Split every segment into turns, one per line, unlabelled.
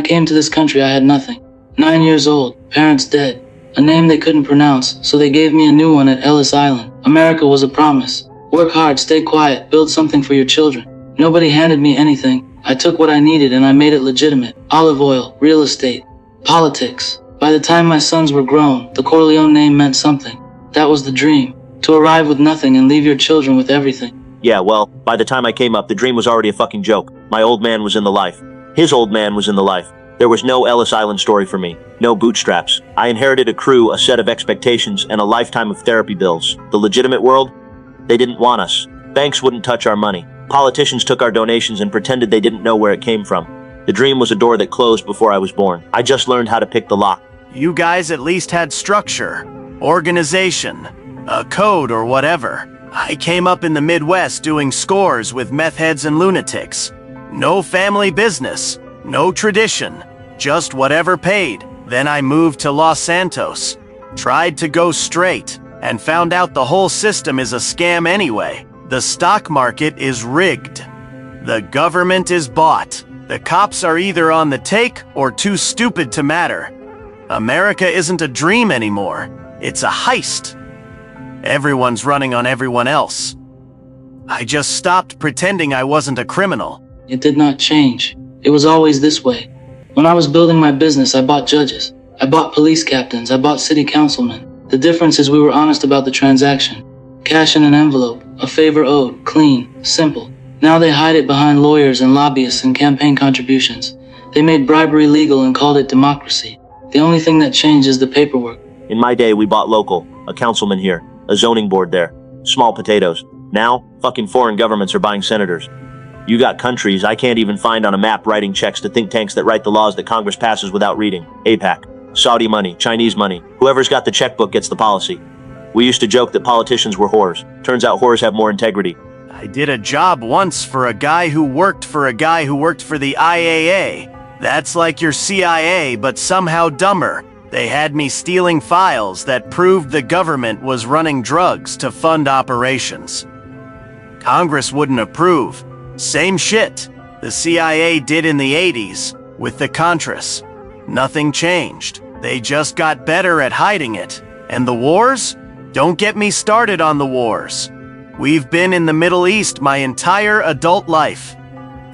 came to this country, I had nothing. 9 years old, parents dead, a name they couldn't pronounce, so they gave me a new one at Ellis Island. America was a promise. Work hard, stay quiet, build something for your children. Nobody handed me anything. I took what I needed and I made it legitimate. Olive oil, real estate, politics. By the time my sons were grown, the Corleone name meant something. That was the dream. To arrive with nothing and leave your children with everything.
Yeah, well, by the time I came up, the dream was already a fucking joke. My old man was in the life. His old man was in the life. There was no Ellis Island story for me. No bootstraps. I inherited a crew, a set of expectations, and a lifetime of therapy bills. The legitimate world? They didn't want us. Banks wouldn't touch our money. Politicians took our donations and pretended they didn't know where it came from. The dream was a door that closed before I was born. I just learned how to pick the lock.
You guys at least had structure, organization, a code or whatever. I came up in the Midwest doing scores with meth heads and lunatics. No family business, no tradition, just whatever paid. Then I moved to Los Santos, tried to go straight, and found out the whole system is a scam anyway. The stock market is rigged. The government is bought. The cops are either on the take or too stupid to matter. America isn't a dream anymore. It's a heist. Everyone's running on everyone else. I just stopped pretending I wasn't a criminal.
It did not change. It was always this way. When I was building my business, I bought judges. I bought police captains. I bought city councilmen. The difference is we were honest about the transaction. Cash in an envelope, a favor owed, clean, simple. Now they hide it behind lawyers and lobbyists and campaign contributions. They made bribery legal and called it democracy. The only thing that changed is the paperwork.
In my day, we bought local. A councilman here. A zoning board there. Small potatoes. Now, fucking foreign governments are buying senators. You got countries I can't even find on a map writing checks to think tanks that write the laws that Congress passes without reading. AIPAC. Saudi money. Chinese money. Whoever's got the checkbook gets the policy. We used to joke that politicians were whores. Turns out whores have more integrity.
I did a job once for a guy who worked for a guy who worked for the IAA. That's like your CIA, but somehow dumber. They had me stealing files that proved the government was running drugs to fund operations. Congress wouldn't approve. Same shit the CIA did in the 80s with the Contras. Nothing changed. They just got better at hiding it. And the wars? Don't get me started on the wars. We've been in the Middle East my entire adult life.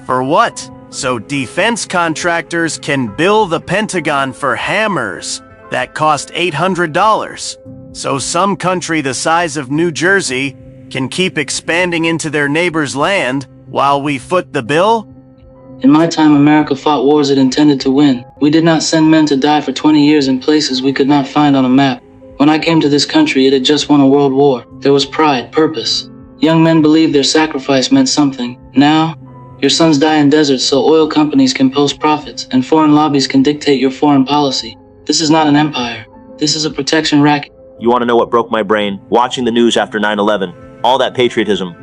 For what? So defense contractors can bill the Pentagon for hammers that cost $800. So some country the size of New Jersey can keep expanding into their neighbor's land while we foot the bill?
In my time, America fought wars it intended to win. We did not send men to die for 20 years in places we could not find on a map. When I came to this country, it had just won a world war. There was pride, purpose. Young men believed their sacrifice meant something. Now, your sons die in deserts so oil companies can post profits and foreign lobbies can dictate your foreign policy. This is not an empire. This is a protection racket.
You want to know what broke my brain? Watching the news after 9/11. All that patriotism.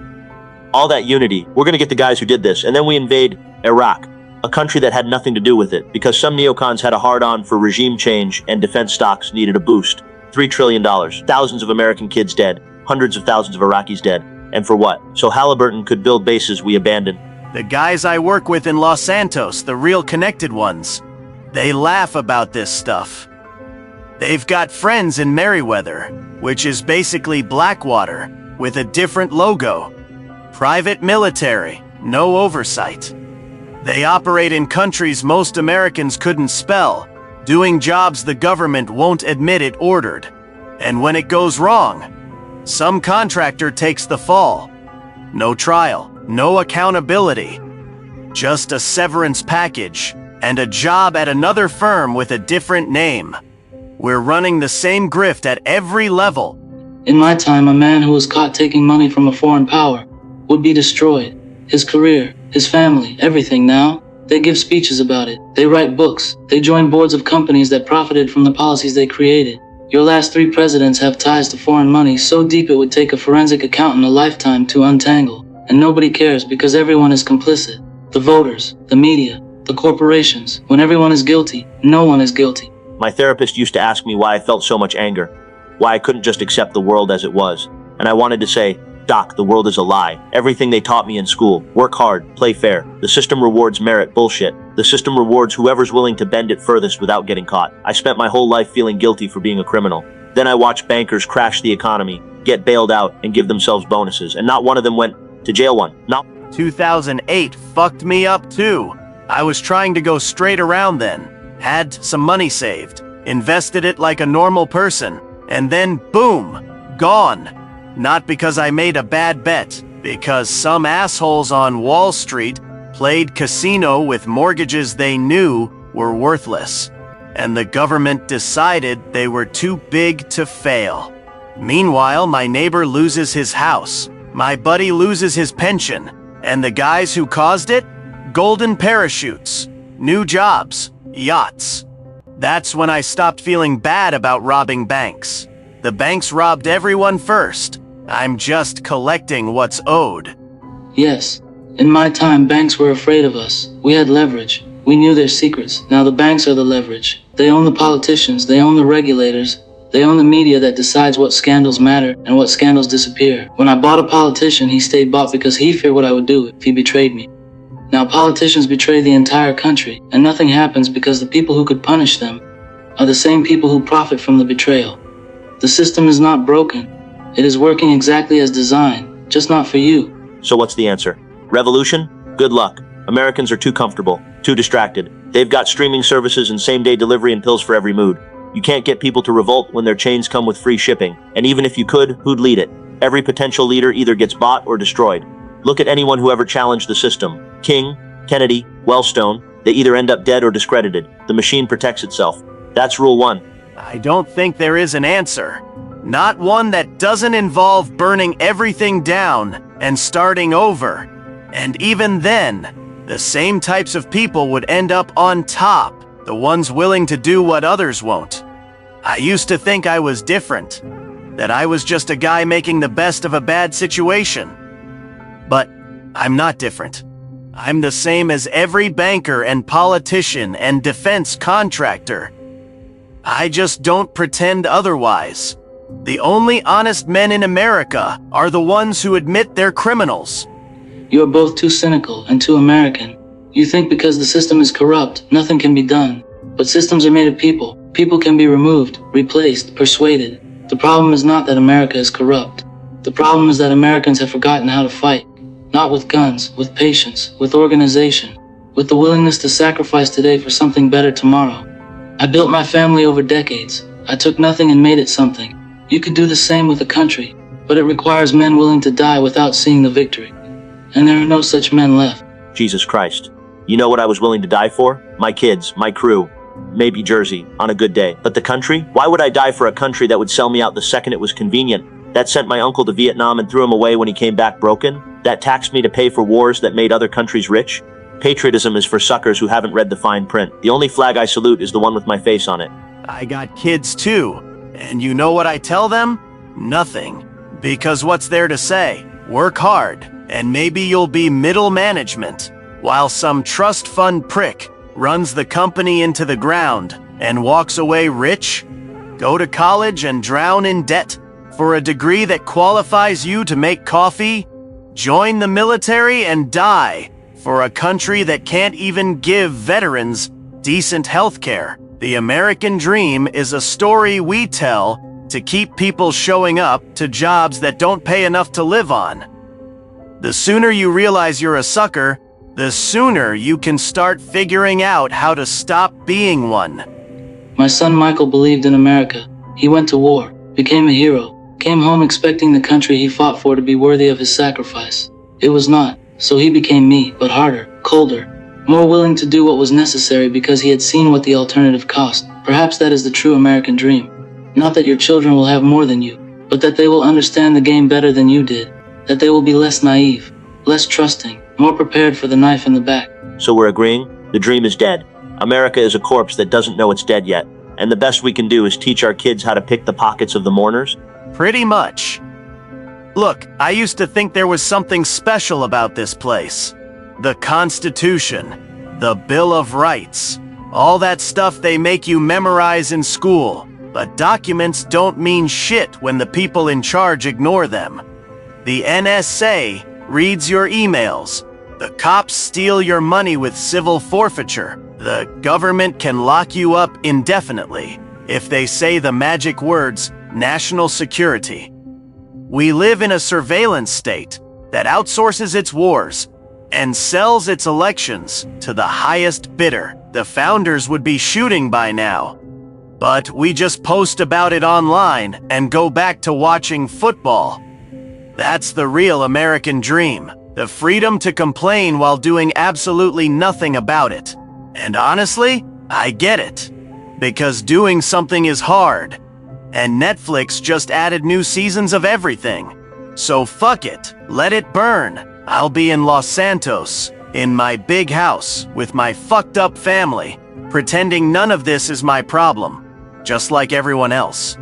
All that unity. We're going to get the guys who did this. And then we invade Iraq, a country that had nothing to do with it because some neocons had a hard-on for regime change and defense stocks needed a boost. $3 trillion. Thousands of American kids dead. Hundreds of thousands of Iraqis dead. And for what? So Halliburton could build bases we abandoned.
The guys I work with in Los Santos, the real connected ones, they laugh about this stuff. They've got friends in Merriweather, which is basically Blackwater, with a different logo. Private military, no oversight. They operate in countries most Americans couldn't spell, doing jobs the government won't admit it ordered. And when it goes wrong, some contractor takes the fall. No trial, no accountability. Just a severance package and a job at another firm with a different name. We're running the same grift at every level.
In my time, a man who was caught taking money from a foreign power would be destroyed. His career, his family, everything. Now, they give speeches about it. They write books. They join boards of companies that profited from the policies they created. Your last 3 presidents have ties to foreign money so deep it would take a forensic accountant a lifetime to untangle. And nobody cares because everyone is complicit. The voters, the media, the corporations. When everyone is guilty, no one is guilty.
My therapist used to ask me why I felt so much anger, why I couldn't just accept the world as it was. And I wanted to say, Doc, the world is a lie. Everything they taught me in school. Work hard, play fair. The system rewards merit. Bullshit. The system rewards whoever's willing to bend it furthest without getting caught. I spent my whole life feeling guilty for being a criminal. Then I watched bankers crash the economy, get bailed out, and give themselves bonuses. And not one of them went to jail one. Not
2008 fucked me up too. I was trying to go straight around then. Had some money saved. Invested it like a normal person. And then, boom, gone. Not because I made a bad bet, because some assholes on Wall Street played casino with mortgages they knew were worthless, and the government decided they were too big to fail. Meanwhile, my neighbor loses his house, my buddy loses his pension, and the guys who caused it? Golden parachutes, new jobs, yachts. That's when I stopped feeling bad about robbing banks. The banks robbed everyone first. I'm just collecting what's owed.
Yes. In my time, banks were afraid of us. We had leverage. We knew their secrets. Now the banks are the leverage. They own the politicians. They own the regulators. They own the media that decides what scandals matter and what scandals disappear. When I bought a politician, he stayed bought because he feared what I would do if he betrayed me. Now politicians betray the entire country, and nothing happens because the people who could punish them are the same people who profit from the betrayal. The system is not broken. It is working exactly as designed, just not for you.
So what's the answer? Revolution? Good luck. Americans are too comfortable, too distracted. They've got streaming services and same-day delivery and pills for every mood. You can't get people to revolt when their chains come with free shipping. And even if you could, who'd lead it? Every potential leader either gets bought or destroyed. Look at anyone who ever challenged the system. King, Kennedy, Wellstone, they either end up dead or discredited. The machine protects itself. That's rule one.
I don't think there is an answer. Not one that doesn't involve burning everything down and starting over. And even then, the same types of people would end up on top, the ones willing to do what others won't. I used to think I was different, that I was just a guy making the best of a bad situation. But I'm not different. I'm the same as every banker and politician and defense contractor. I just don't pretend otherwise. The only honest men in America are the ones who admit they're criminals.
You are both too cynical and too American. You think because the system is corrupt, nothing can be done. But systems are made of people. People can be removed, replaced, persuaded. The problem is not that America is corrupt. The problem is that Americans have forgotten how to fight. Not with guns, with patience, with organization, with the willingness to sacrifice today for something better tomorrow. I built my family over decades. I took nothing and made it something. You could do the same with a country, but it requires men willing to die without seeing the victory. And there are no such men left.
Jesus Christ. You know what I was willing to die for? My kids, my crew, maybe Jersey, on a good day. But the country? Why would I die for a country that would sell me out the second it was convenient? That sent my uncle to Vietnam and threw him away when he came back broken? That taxed me to pay for wars that made other countries rich? Patriotism is for suckers who haven't read the fine print. The only flag I salute is the one with my face on it.
I got kids too. And you know what I tell them? Nothing. Because what's there to say? Work hard, and maybe you'll be middle management, while some trust fund prick runs the company into the ground and walks away rich? Go to college and drown in debt for a degree that qualifies you to make coffee? Join the military and die for a country that can't even give veterans decent health care. The American dream is a story we tell to keep people showing up to jobs that don't pay enough to live on. The sooner you realize you're a sucker, the sooner you can start figuring out how to stop being one.
My son Michael believed in America. He went to war, became a hero, came home expecting the country he fought for to be worthy of his sacrifice. It was not, so he became me, but harder, colder, more willing to do what was necessary because he had seen what the alternative cost. Perhaps that is the true American dream. Not that your children will have more than you, but that they will understand the game better than you did. That they will be less naive, less trusting, more prepared for the knife in the back.
So we're agreeing? The dream is dead. America is a corpse that doesn't know it's dead yet. And the best we can do is teach our kids how to pick the pockets of the mourners?
Pretty much. Look, I used to think there was something special about this place. The Constitution, the Bill of Rights, all that stuff they make you memorize in school. But documents don't mean shit when the people in charge ignore them. The NSA reads your emails. The cops steal your money with civil forfeiture. The government can lock you up indefinitely if they say the magic words, national security. We live in a surveillance state that outsources its wars and sells its elections to the highest bidder. The founders would be shooting by now. But we just post about it online and go back to watching football. That's the real American dream. The freedom to complain while doing absolutely nothing about it. And honestly, I get it. Because doing something is hard. And Netflix just added new seasons of everything. So fuck it. Let it burn. I'll be in Los Santos, in my big house, with my fucked up family, pretending none of this is my problem, just like everyone else.